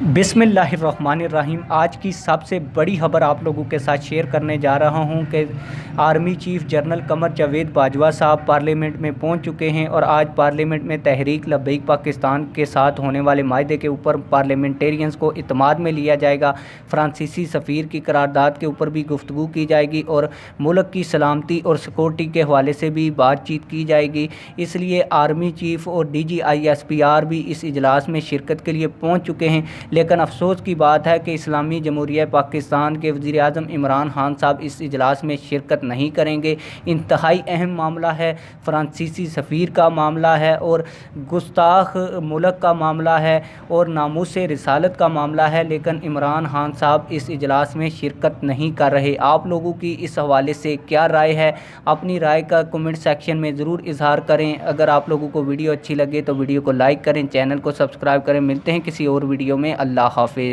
बिस्मिल्लाहिर्रहमानिर्रहीम। आज की सबसे बड़ी खबर आप लोगों के साथ शेयर करने जा रहा हूं कि army chief general Qamar Javed Bajwa साहब पार्लियामेंट में पहुंच चुके हैं और आज पार्लियामेंट में तहरीक लब्बैक पाकिस्तान के साथ होने वाले माहदे के ऊपर पार्लियामेंटेरियंस को इत्माद में लिया जाएगा। फ्रांसीसी सफ़ीर की करारदाद के ऊपर भी गुफ्तगू की जाएगी और मुल्क की सलामती और सिक्योरिटी के हवाले से भी बातचीत की जाएगी। इसलिए आर्मी चीफ और DGISPR भी इस इजलास में शिरकत के लिए पहुँच चुके हैं। लेकिन अफसोस की बात है कि इस्लामी जमहूरिया पाकिस्तान के वज़ीर आज़म इमरान खान साहब इस इजलास में शिरकत नहीं करेंगे। इंतहाई अहम मामला है, फ्रांसीसी सफ़ीर का मामला है और गुस्ताख मुल्क का मामला है और नामूस रिसालत का मामला है, लेकिन इमरान खान साहब इस इजलास में शिरकत नहीं कर रहे। आप लोगों की इस हवाले से क्या राय है? अपनी राय का कमेंट सेक्शन में ज़रूर इजहार करें। अगर आप लोगों को वीडियो अच्छी लगे तो वीडियो को लाइक करें, चैनल को सब्सक्राइब करें। मिलते हैं किसी और वीडियो में। अल्लाह हाफ़िज़।